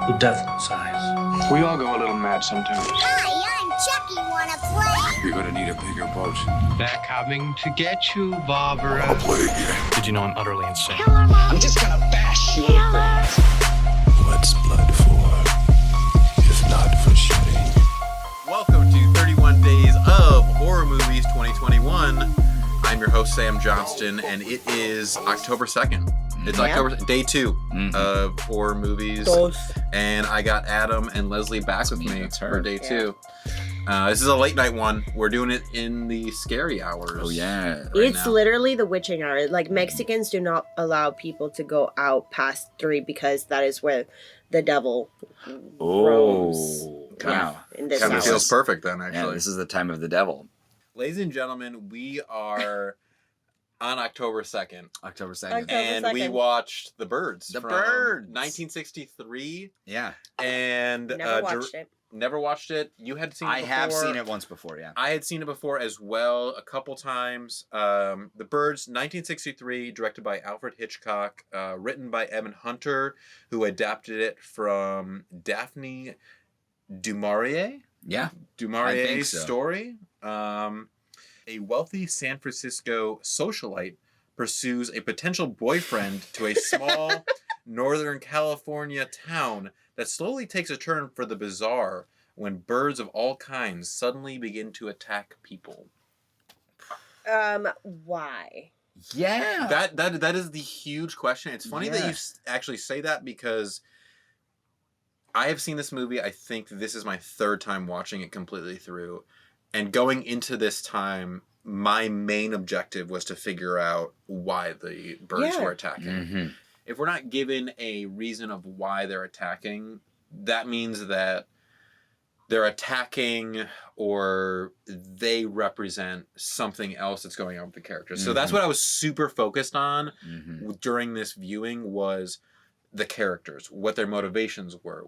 the devil's eyes. We all go a little mad sometimes. Hi, I'm Chucky. Wanna play? You're gonna need a bigger boat. They're coming to get you, Barbara. I'll play again. Did you know I'm utterly insane? Killer, Mom. I'm just gonna bash you. What's blood for? If not for shedding. Welcome to 31 Days of Horror Movies 2021. I'm your host, Sam Johnston, and it is October 2nd. It's October day 2 of horror movies. And I got Adam and Leslie back with me for day 2. This is a late night one. We're doing it in the scary hours. Oh, yeah. It's literally the witching hour. Like, Mexicans do not allow people to go out past 3 because that is where the devil roams. Wow. In this Kind of house. feels perfect then, actually. Yeah, this is the time of the devil. Ladies and gentlemen, we are on October 2nd. October 2nd. October And we 2nd. watched The Birds. The from Birds. 1963. Yeah. And Never watched it. Never watched it. You had seen it I before. have seen it once before, yeah. I had seen it before as well, a couple times. The Birds, 1963, directed by Alfred Hitchcock, written by Evan Hunter, who adapted it from Daphne du Maurier's Yeah. I think so. story. A wealthy San Francisco socialite pursues a potential boyfriend to a small Northern California town that slowly takes a turn for the bizarre when birds of all kinds suddenly begin to attack people. Why? Yeah. That is the huge question. It's funny that you actually say that because I have seen this movie. I think this is my third time watching it completely through. And going into this time, my main objective was to figure out why the birds were attacking. Mm-hmm. If we're not given a reason of why they're attacking, that means that they're attacking or they represent something else that's going on with the characters. So that's what I was super focused on during this viewing was the characters, what their motivations were,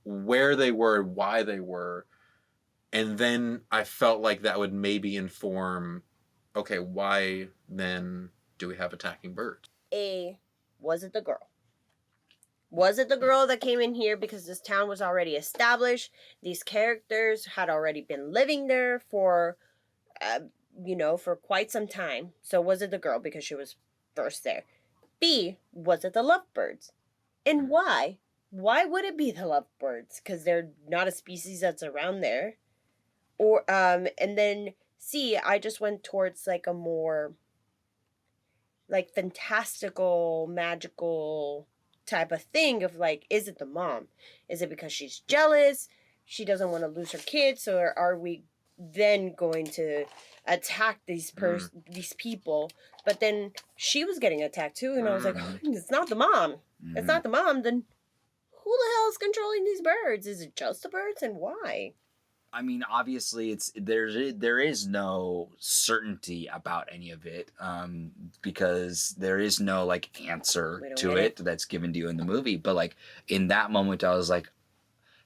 where they were, why they were. And then I felt like that would maybe inform, okay, why then do we have attacking birds? Was it the girl? Was it the girl that came in here because this town was already established? These characters had already been living there for, for quite some time. So was it the girl because she was first there? B, was it the lovebirds? And why? Why would it be the lovebirds? Because they're not a species that's around there. Or and then C, I just went towards like a more like fantastical, magical type of thing of like, is it the mom? Is it because she's jealous? She doesn't want to lose her kids, or are we then going to attack these people? But then she was getting attacked too, and I was like, it's not the mom. It's not the mom. Then who the hell is controlling these birds? Is it just the birds, and why? I mean, obviously, there is no certainty about any of it, because there is no like answer to it that's given to you in the movie. But like in that moment, I was like,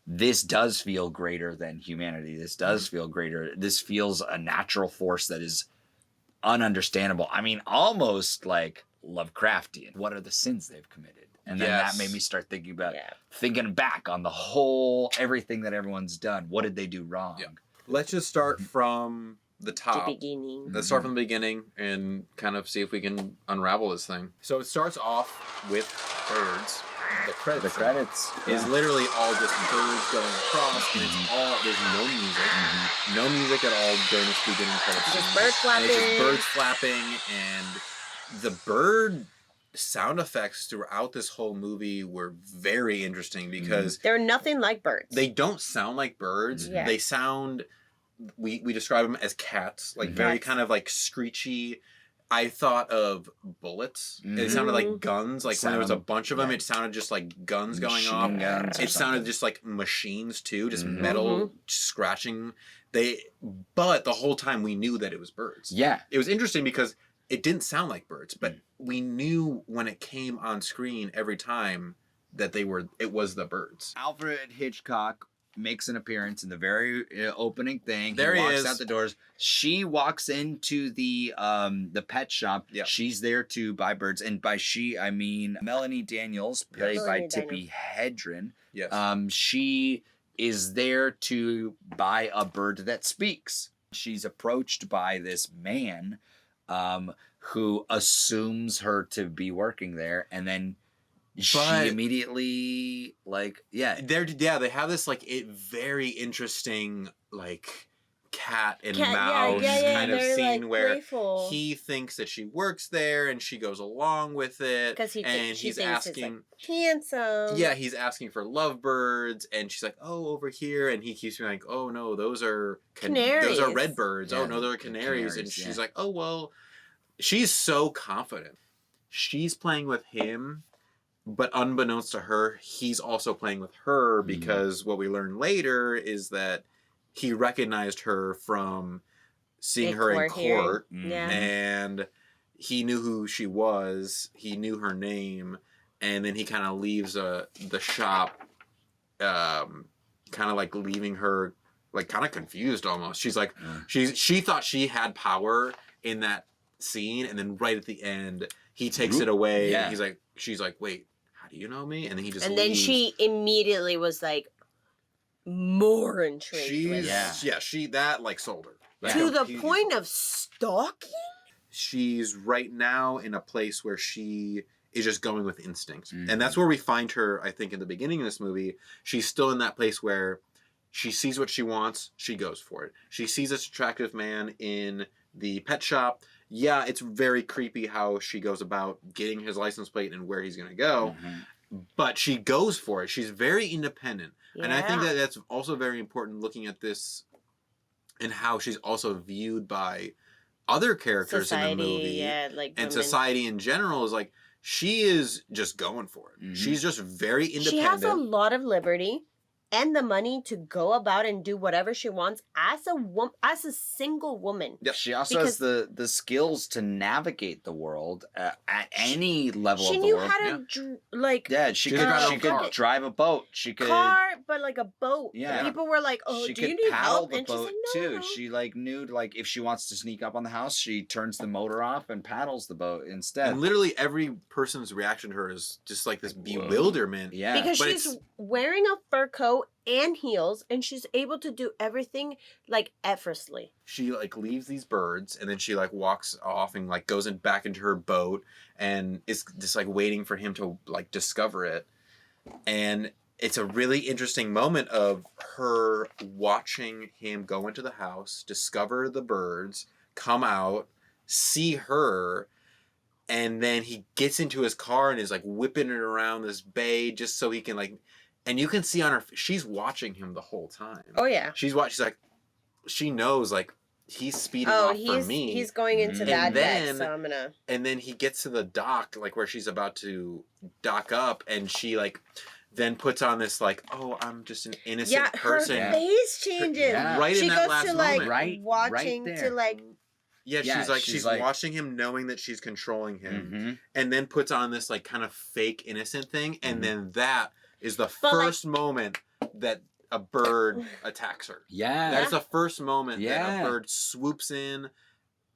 this does feel greater than humanity. This does feel greater. This feels a natural force that is ununderstandable. I mean, almost like Lovecraftian. What are the sins they've committed? And then that made me start thinking about thinking back on the whole, everything that everyone's done. What did they do wrong? Yeah. Let's just start from the top. The beginning. Let's start from the beginning and kind of see if we can unravel this thing. So it starts off with birds. The credits is literally all just birds going across, and it's all, there's no music. No music at all during this beginning credits. Just birds flapping. And it's just birds flapping, and the bird sound effects throughout this whole movie were very interesting because they're nothing like birds. They don't sound like birds. Yeah. They sound, we describe them as cats, like very kind of like screechy. I thought of bullets. It sounded like guns. Like when there was a bunch of them, it sounded just like guns going off. It sounded just like machines too, just metal scratching. But the whole time we knew that it was birds. Yeah. It was interesting because it didn't sound like birds, but we knew when it came on screen every time that it was the birds. Alfred Hitchcock makes an appearance in the very opening thing. There he he walks is. out the doors. She walks into the pet shop. Yeah. She's there to buy birds, and by she I mean Melanie Daniels, played by Melanie Tippi Hedren. Yes. She is there to buy a bird that speaks. She's approached by this man who assumes her to be working there, and then she But- immediately they have this like very interesting like cat and Cat- mouse kind of they're, scene like, where playful. he thinks that she works there and she goes along with it 'Cause she and thinks he's he's, asking like, handsome. yeah, he's asking for lovebirds, and she's like, "Oh, over here," and he keeps being like, "Oh no, those are those Canaries. are redbirds. Yeah, oh no, they're they're canaries." And canaries, she's yeah. like, "Oh well," she's so confident. She's playing with him, but unbeknownst to her, he's also playing with her because what we learn later is that he recognized her from seeing In her in court hearing. court, Yeah. and he knew who she was. He knew her name. And then he kind of leaves the shop, kind of like leaving her like kind of confused almost. She's like, she thought she had power in that scene, and then right at the end, he takes it away. Yeah. And she's like, wait, how do you know me? And then he just And then leaves. she immediately was like more intrigued with She's it. she that like sold her. Like, To the he- point of stalking? She's right now in a place where she is just going with instinct. Mhm. And that's where we find her, I think, in the beginning of this movie. She's still in that place where she sees what she wants, she goes for it. She sees this attractive man in the pet shop. Yeah, it's very creepy how she goes about getting his license plate and where he's going to go. But she goes for it. She's very independent. And I think Yeah. that that's also very important looking at this and how she's also viewed by other characters in the movie. Yeah, like And women. society in general is like, she is just going for it. Mhm. She's just very independent. She has a lot of liberty and the money to go about and do whatever she wants as a single woman. Yep. She also has the skills to navigate the world at any level She of the knew world. how to like Yeah, she She's could got her she own could car. drive a boat. She could car, but like a boat. Yeah. People were like, "Oh, she do could you need paddle help?" the And she's boat like, too. "No." She like knew like if she wants to sneak up on the house, she turns the motor off and paddles the boat instead. And literally every person's reaction to her is just like this bewilderment. Yeah, Because But she's it's- wearing a fur coat and heels, and she's able to do everything like effortlessly. She like leaves these birds and then she like walks off and like goes back into her boat and is just like waiting for him to like discover it. And it's a really interesting moment of her watching him go into the house, discover the birds, come out, see her, and then he gets into his car and is like whipping it around this bay just so he can like, and you can see on her, she's watching him the whole time. Oh yeah. She's like, she knows like he's speeding Oh, off for me. he's going into And that deck, then- so I'm gonna. And then he gets to the dock, like where she's about to dock up, and she like then puts on this like, oh, I'm just an innocent Yeah, her person. face changes. Yeah. Right she in that goes last to like moment. Right watching there. to like Yeah, Yeah, she's like- watching him, knowing that she's controlling him, Mhm. and then puts on this like kind of fake innocent thing, and Mhm. then that is the But, like- first moment that a bird attacks her. Yeah. That's the first moment that Yeah. a bird swoops in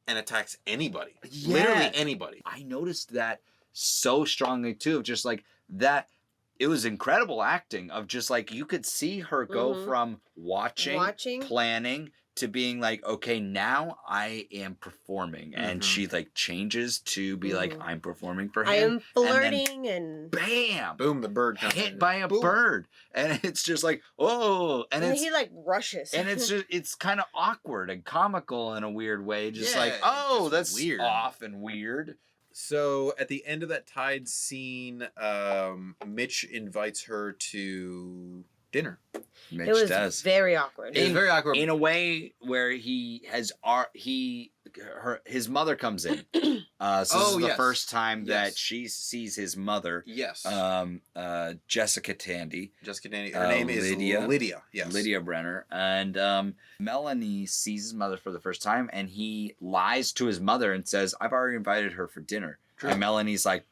and attacks anybody. Yeah. Literally anybody. I noticed that so strongly too, of just like that. It was incredible acting of just like you could see her go Mhm. from watching, planning to being like, okay, now I am performing, and Mhm. she like changes to be like, Mhm. I'm performing for him. I am then flirting and Bam! Boom, the bird comes Hit in. by a Boom. bird, and it's just like, oh, and it's he like rushes. and it's just it's kind of awkward and comical in a weird way, just Yeah, like, it's oh, just that's weird. off and weird. So at the end of that Tide scene, Mitch invites her to dinner. Mitch it was does. very awkward. It was very awkward. In a way where his mother comes in. So this Oh, is the yes. first time that Yes. she sees his mother, Yes. Jessica Tandy, Jessica Danny. Her name is Lydia. Yes. Lydia Brenner, and Melanie sees his mother for the first time, and he lies to his mother and says, "I've already invited her for dinner." True. And Melanie's like,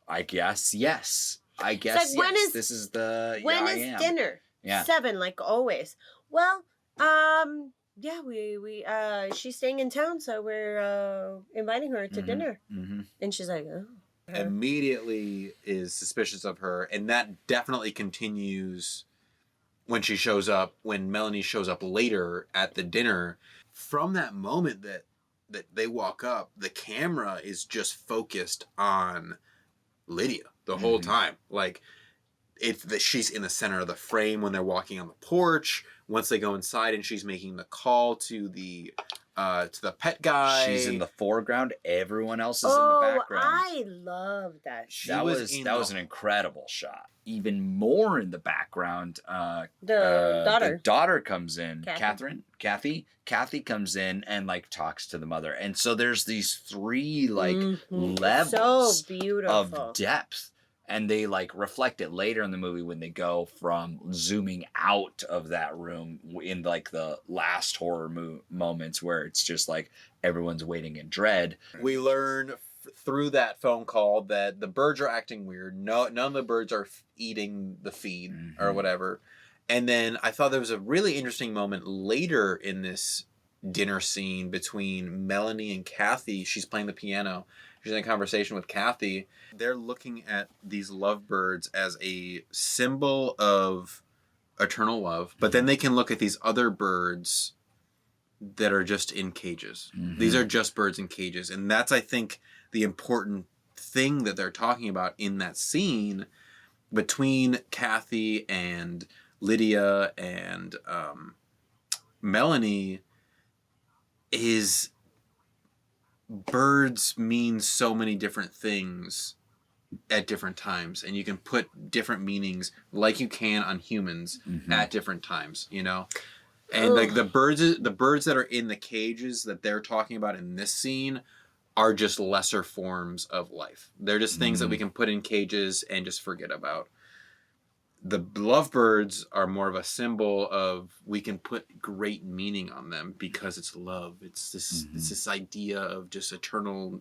"I guess yes. I guess like, when yes. is- This is the When yeah, I is am." dinner? Yeah. 7, like always. Well, yeah, we she's staying in town, so we're inviting her to dinner. Mm-hmm. And she's like, oh. Immediately is suspicious of her, and that definitely continues when she shows up, when Melanie shows up later at the dinner. From that moment that they walk up, the camera is just focused on Lydia the whole time. Like, it's that she's in the center of the frame when they're walking on the porch. Once they go inside and she's making the call to the pet guy. She's in the foreground. Everyone else is Oh, in the background. I love that. That was an incredible shot. Even more in the background, The daughter comes in. Kathy. Kathy comes in and like talks to the mother, and so there's these 3 like Mhm. levels So beautiful. of depth, and they like reflect it later in the movie when they go from zooming out of that room in like the last horror moments where it's just like everyone's waiting in dread. We learn through that phone call that the birds are acting weird. No, none of the birds are eating the feed or whatever. And then I thought there was a really interesting moment later in this dinner scene between Melanie and Kathy. She's playing the piano. She's in a conversation with Kathy. They're looking at these lovebirds as a symbol of eternal love, but then they can look at these other birds that are just in cages. These are just birds in cages. And that's, I think, the important thing that they're talking about in that scene between Kathy and Lydia and Melanie is birds mean so many different things at different times, and you can put different meanings like you can on humans at different times, you know? And like the birds that are in the cages that they're talking about in this scene are just lesser forms of life. They're just things that we can put in cages and just forget about. The lovebirds are more of a symbol of, we can put great meaning on them because it's love. It's this idea of just eternal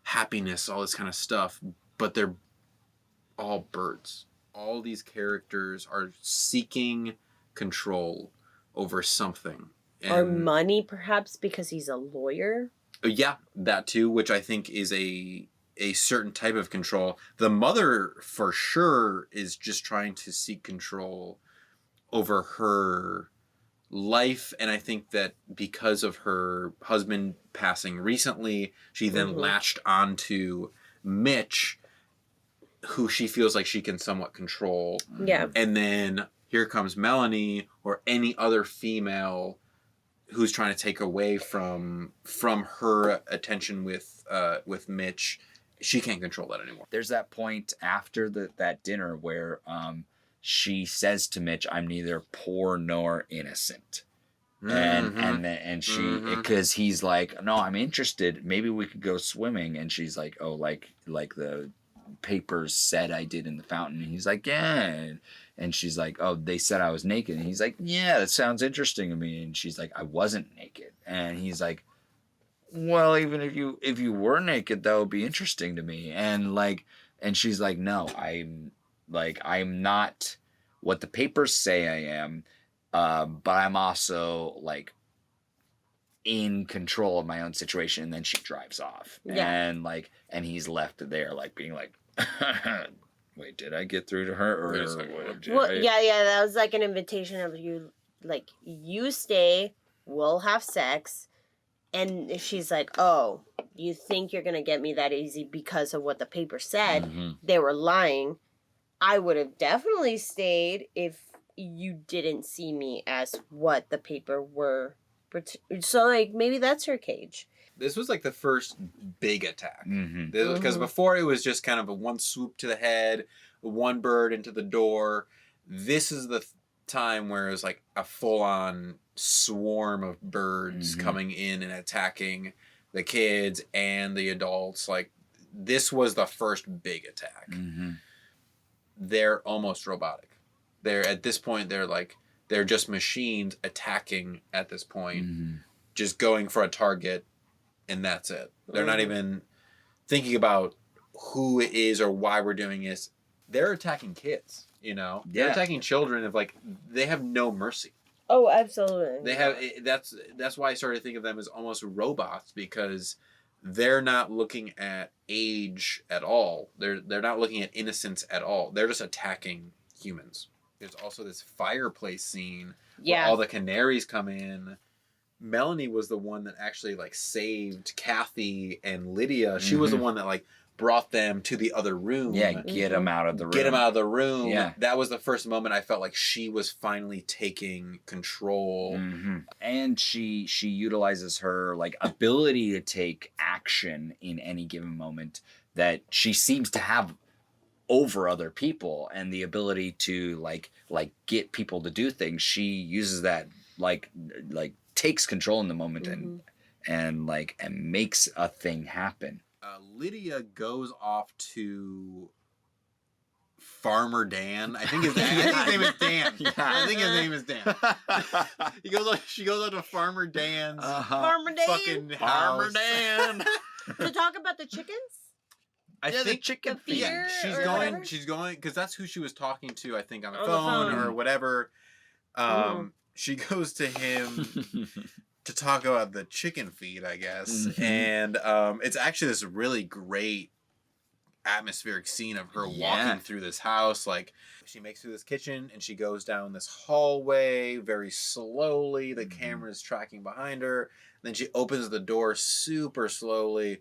happiness, all this kind of stuff. But they're all birds. All these characters are seeking control over something. Or money, perhaps, because he's a lawyer. Yeah, that too, which I think is a certain type of control. The mother, for sure, is just trying to seek control over her life. And I think that because of her husband passing recently, she then latched onto Mitch, who she feels like she can somewhat control. Yeah. And then here comes Melanie or any other female who's trying to take away from her attention with Mitch. She can't control that anymore. There's that point after that dinner where she says to Mitch, "I'm neither poor nor innocent," and she, because he's like, "No, I'm interested. Maybe we could go swimming," and she's like, "Oh, like the papers said I did in the fountain," and he's like, "Yeah." And she's like, "Oh, they said I was naked." And he's like, "Yeah, that sounds interesting to me." And she's like, "I wasn't naked." And he's like, "Well, even if you were naked, that would be interesting to me." And she's like, "No, I'm not what the papers say I am, but I'm also like in control of my own situation." And then she drives off. Yeah. And he's left there like being like, "Wait, did I get through to her?" Or yeah, that was like an invitation of you, like, you stay, we'll have sex. And she's like, "Oh, you think you're going to get me that easy because of what the paper said? They were lying. I would have definitely stayed if you didn't see me as what the paper were." So, like, maybe that's her cage. This was like the first big attack. Because before it was just kind of a one swoop to the head, one bird into the door. This is the time where it was like a full-on swarm of birds coming in and attacking the kids and the adults. Like, this was the first big attack. They're almost robotic. At this point, they're just machines attacking at this point, just going for a target, and that's it. They're not even thinking about who it is or why we're doing this. They're attacking kids. You know, Yeah. they're attacking children. Of like they have no mercy. Oh, absolutely. They have that's why I started to think of them as almost robots because they're not looking at age at all. They're not looking at innocence at all. They're just attacking humans. There's also this fireplace scene where all the canaries come in. Melanie was the one that actually like saved Kathy and Lydia. She was the one that like brought them to the other room. Yeah, get them out of the room. Get them out of the room. Yeah. That was the first moment I felt like she was finally taking control. And she utilizes her like ability to take action in any given moment that she seems to have over other people, and the ability to like get people to do things. She uses that like takes control in the moment and makes a thing happen. Lydia goes off to Farmer Dan. I think his name is Dan. Yeah. I think his name is Dan. She goes out to Farmer Dan's Farmer Dan. fucking Farmer house. Dan. To talk about the chickens? I think the chicken the feed. feeder she's or going. whatever? She's going because that's who she was talking to. I think on the On the phone phone. or whatever. She goes to him to talk about the chicken feed, I guess, and it's actually this really great atmospheric scene of her walking through this house. Like she makes through this kitchen and she goes down this hallway very slowly. The camera's tracking behind her. Then she opens the door super slowly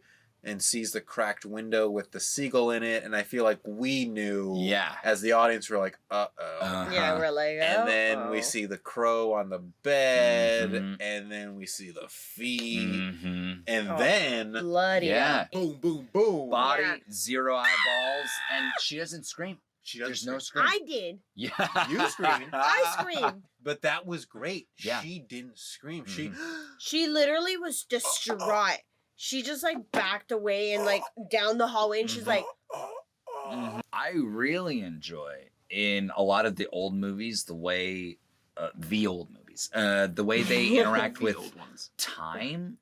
and sees the cracked window with the seagull in it. And I feel like we knew as the audience, we're like, uh-oh. Yeah, we're like, And then we see the crow on the bed, and then we see the feet, and then bloody. Yeah. boom, boom, boom. Body, 0 eyeballs, and she doesn't scream. There's no scream. I did. Yeah. You screamed. I screamed. But that was great. Yeah. She didn't scream. She literally was distraught. She just like backed away and like down the hallway, and she's like, I really enjoy in a lot of the old movies the way the way they interact with time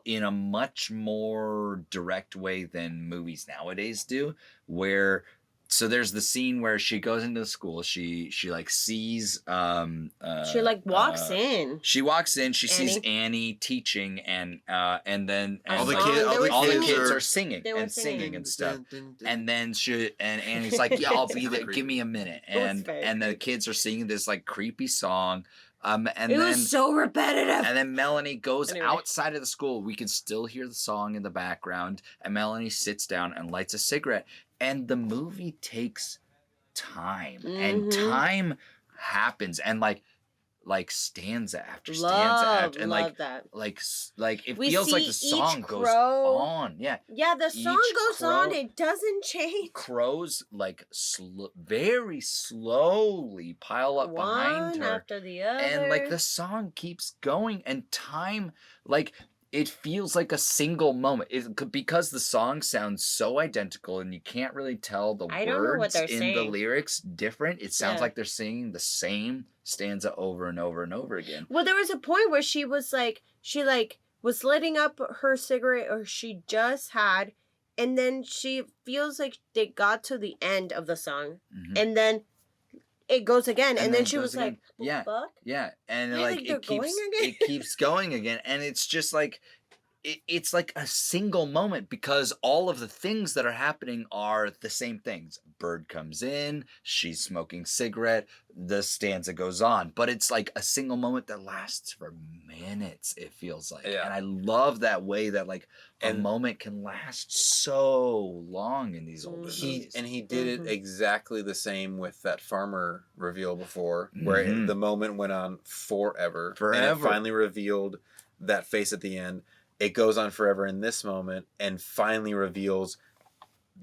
in a much more direct way than movies nowadays do, where so there's the scene where she goes into the school. She like sees she like walks in. She walks in. She Annie. sees Annie teaching, and then all the kids are singing. singing They were and singing singing. and stuff. And then Annie's like, "Yeah, I'll be there. Give me a minute." And the kids are singing this like creepy song. And it was so repetitive. And then Melanie goes outside of the school. We can still hear the song in the background. And Melanie sits down and lights a cigarette. And the movie takes time. And time happens. And like stanza after stanza after. And love that. Like it We feels like the see song each goes crow. on. Yeah. Yeah, the song Each goes crow- on. It doesn't change. Crows like very slowly pile up behind One her. after the other. And like the song keeps going, and time, like it feels like a single moment. Because the song sounds so identical, and you can't really tell the I don't know what words they're in the saying. lyrics different. It sounds Yeah. like they're singing the same stanza over and over and over again. Well, there was a point where she was like, was lighting up her cigarette, or she just had, and then she feels like they got to the end of the song, and then it goes again, and then she was like, yeah, fuck? yeah, and I like think they're it keeps going again. it keeps going again, and it's just like it's like a single moment because all of the things that are happening are the same things. Bird comes in, she's smoking cigarette, the stanza goes on, but it's like a single moment that lasts for minutes. It feels like, and I love that way that like a moment can last so long in these older movies. He did it exactly the same with that farmer reveal before, where the moment went on forever. And it finally revealed that face at the end. It goes on forever in this moment, and finally reveals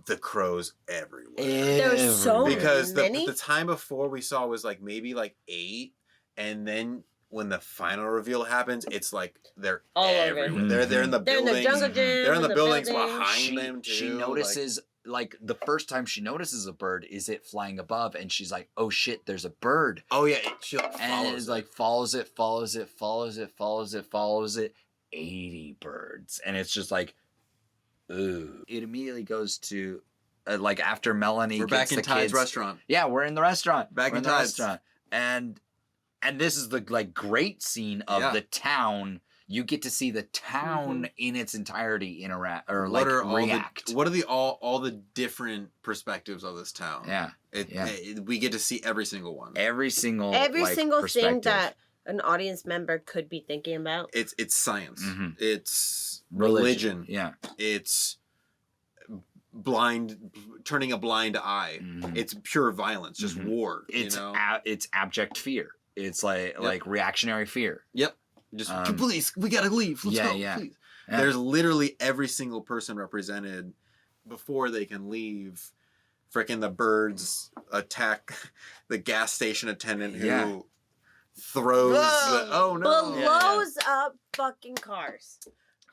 the crows everywhere. There's so because many. the time before we saw was like maybe like 8, and then when the final reveal happens, it's like they're all everywhere. over. They're in the They're in buildings. the jungle gym. They're in the buildings building. behind them too. She notices like the first time she notices a bird is it flying above, and she's like, "Oh shit, there's a bird." Oh yeah, she and it's like follows it. 80 birds, and it's just like, ooh. It immediately goes to like after Melanie We're gets back in the Tide's kids, restaurant. Yeah, we're in the restaurant. Back We're in the Tide's. restaurant, and this is the like great scene of Yeah. the town. You get to see the town in its entirety interact or What like are all react. what are the all the different perspectives of this town? Yeah, We get to see every single one. every single Every like, single thing perspective. that an audience member could be thinking about. It's science. Mhm. It's religion. Yeah, It's turning a blind eye. Mhm. It's pure violence, just Mhm. war. it's you know? it's abject fear. It's like reactionary fear. Yep. Just Um, please, we gotta leave. Let's yeah, go. yeah. Please. Yeah. There's literally every single person represented before they can leave. Frickin' the birds attack the gas station attendant who Yeah. throws the, oh no. Blows up fucking cars.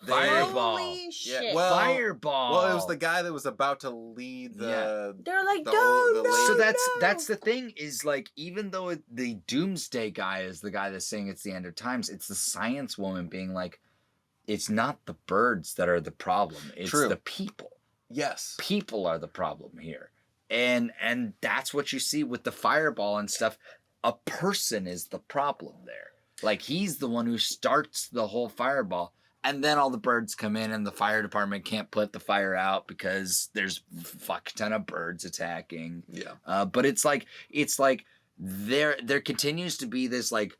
Fireball. Holy Yeah, shit. well, Fireball. Well, it was the guy that was about to lead the. They're like, the no, old- the no, lady- So no. that's the thing is like even though the doomsday guy is the guy that's saying it's the end of times, it's the science woman being like, it's not the birds that are the problem, it's True. the people. Yes. People are the problem here, and that's what you see with the fireball and stuff. A person is the problem there. Like he's the one who starts the whole fireball. And then all the birds come in, and the fire department can't put the fire out because there's a fuck ton of birds attacking. Yeah. But it's like there continues to be this like,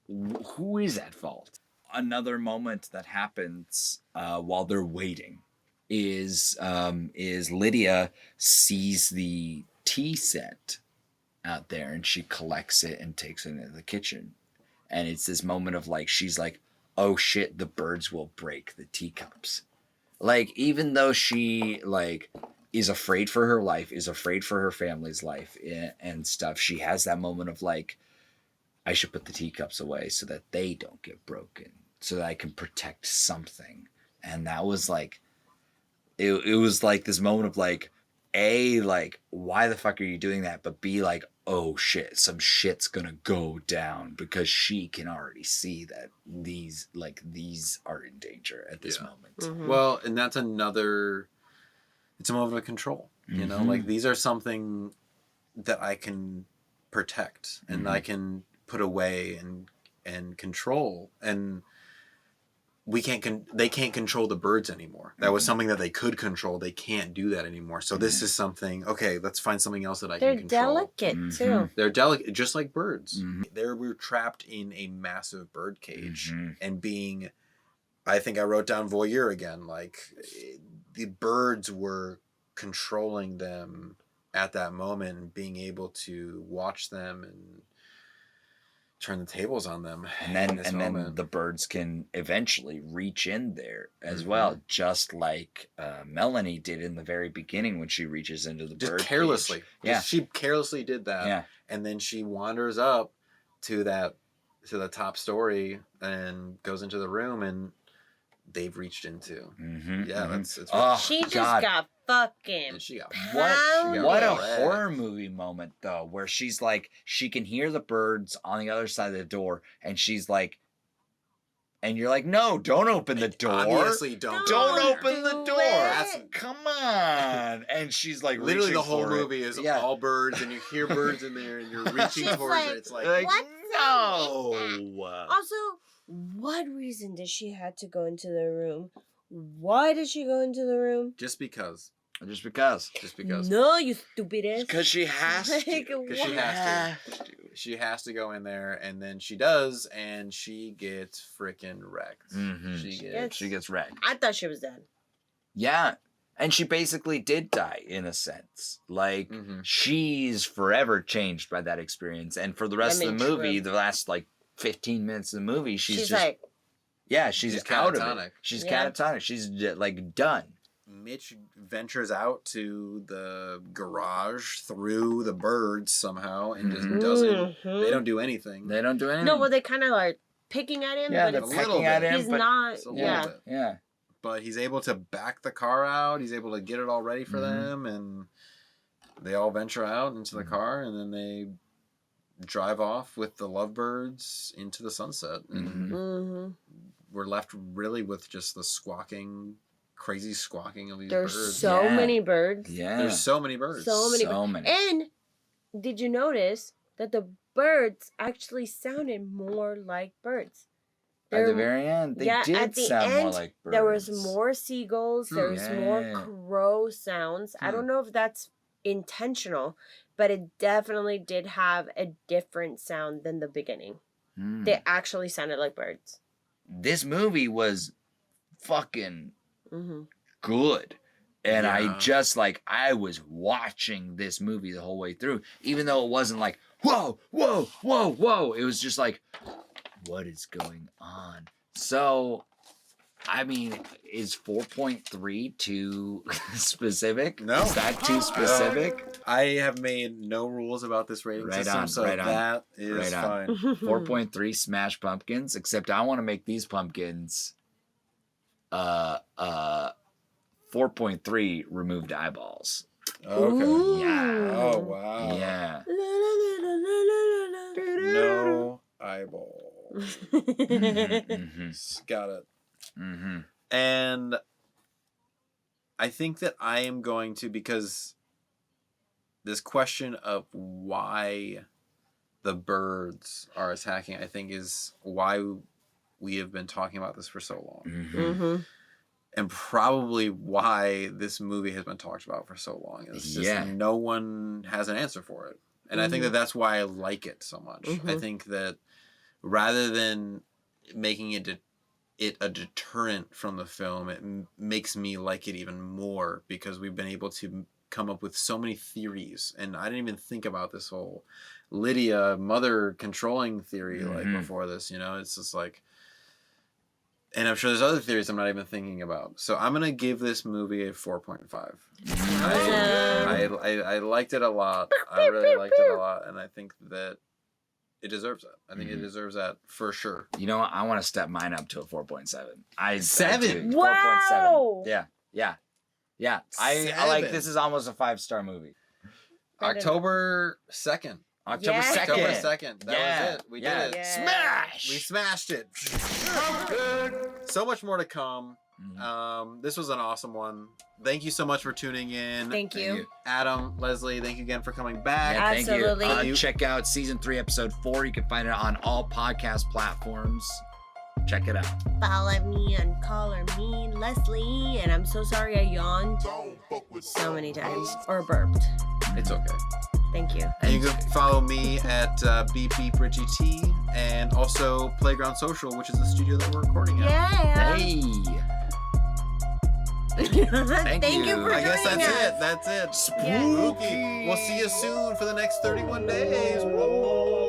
who is at fault? Another moment that happens while they're waiting is Lydia sees the tea set out there, and she collects it and takes it into the kitchen, and it's this moment of like she's like, oh shit, the birds will break the teacups. Like, even though she, like, is afraid for her life, is afraid for her family's life and stuff, she has that moment of, like, I should put the teacups away so that they don't get broken, so that I can protect something. And that was, like, it was, like, this moment of, like, A, like, why the fuck are you doing that? But B, like, oh shit, some shit's gonna go down, because she can already see that these are in danger at this moment. Mhm. Well, and that's it's a moment of control. You know, like these are something that I can protect and I can put away and control, and they can't control the birds anymore. That was something that they could control. They can't do that anymore. So this is something, okay, let's find something else that I They're can control. delicate too. They're delicate, just like birds. Mhm. We're trapped in a massive bird cage Mhm. and being, I think I wrote down voyeur again. Like the birds were controlling them at that moment and being able to watch them and turn the tables on them. And then the birds can eventually reach in there as well, just like Melanie did in the very beginning when she reaches into the just bird carelessly. cage. Yeah. She carelessly did that. Yeah. And then she wanders up to the top story and goes into the room, and they've reached into. Mm-hmm, Yeah, mm-hmm. it's Oh, She just God. got fucking. and she got pounded. What a wrecked. horror movie moment though, where she's like, she can hear the birds on the other side of the door, and she's like, and you're like, no, don't open the door. Obviously, don't open the do door. it. Come on. And she's like, Literally, the reaching whole for it. movie is Yeah. all birds, and you hear birds in there, and you're reaching She's towards like- it. It's like, Like, What no. Also, what reason did she have to go into the room? Why did she go into the room? just because. Just because. Just because. No, you stupid ass. Because she has to. Like, 'Cause she what? has to. She has to go in there, and then she does, and she gets freaking wrecked. Mhm. She gets She gets wrecked. I thought she was dead. Yeah. And she basically did die in a sense. Like, Mhm. she's forever changed by that experience. And for the rest I of mean, the movie, true. the last like 15 minutes of the movie, she's just like, yeah, she's She's out of catatonic. it. She's Yeah. catatonic. She's like done. Mitch ventures out to the garage through the birds somehow and just Mhm. doesn't. mhm. They don't do anything. They don't do anything. No, well, they kind of like picking at him, yeah, but they're it's, a little pecking at bit. him. he's but, not. It's a little Yeah. bit. yeah. But he's able to back the car out. He's able to get it all ready for Mhm. them, and they all venture out into the Mhm. car, and then they drive off with the lovebirds into the sunset, and Mhm. Mm-hmm. we're left really with just the squawking crazy squawking of these There's birds. so Yeah. many birds. Yeah. There's so many birds. So many. So many. And did you notice that the birds actually sounded more like birds? At the They're- very end, they yeah, did at the sound more end, like birds. There was more seagulls. There was more Yeah. crow sounds. I don't know if that's intentional, but it definitely did have a different sound than the beginning. Hmm. They actually sounded like birds. This movie was fucking Hmm good. And I Yeah. just I was watching this movie the whole way through, even though it wasn't like, whoa, whoa, whoa, whoa. It was just like, what is going on? So, I mean, is 4.3 too specific? No. Is that too specific? I have made no rules about this rating Right system, on, so right on, that is right on. fine. 4.3 smash pumpkins, except I want to make these pumpkins 4.3 removed eyeballs. Okay. Ooh. Yeah. Oh wow. Yeah. No eyeball. Mm-hmm. Got it. Mm-hmm. And I think that I am going to, because this question of why the birds are attacking, I think, is why we have been talking about this for so long. Mm-hmm. And probably why this movie has been talked about for so long. It's just Yeah. no one has an answer for it. And I think that that's why I like it so much. I think that rather than making it a deterrent from the film, it makes me like it even more, because we've been able to come up with so many theories. And I didn't even think about this whole Lydia mother controlling theory before this, it's just like, and I'm sure there's other theories I'm not even thinking about. So I'm gonna give this movie a 4.5. I liked it a lot. I really liked it a lot, and I think that it deserves it. I think it deserves that for sure. You know what? I want to step mine up to a 4.7. I 7? do. Wow. 4.7. Yeah. I like 7. this is almost a 5-star movie. October 2nd. October Yeah. 2nd. October 2nd. That Yeah. was it. We Yeah. did it. Yeah. Smash! We smashed it. So much more to come. This was an awesome one. Thank you so much for tuning in. Thank you. Adam, Leslie, thank you again for coming back. Yeah, thank Absolutely. you. Check out season 3, episode 4. You can find it on all podcast platforms. Check it out. Follow me and color me Leslie. And I'm so sorry I yawned so many times or burped. It's okay. Thank you. And you can follow me at Beep Beep Richie T, and also Playground Social, which is the studio that we're recording at. Yeah. Hey. Thank you. you for I guess joining that's us. it. That's it. Yeah. Spooky. We'll see you soon for the next 31 days. Whoa.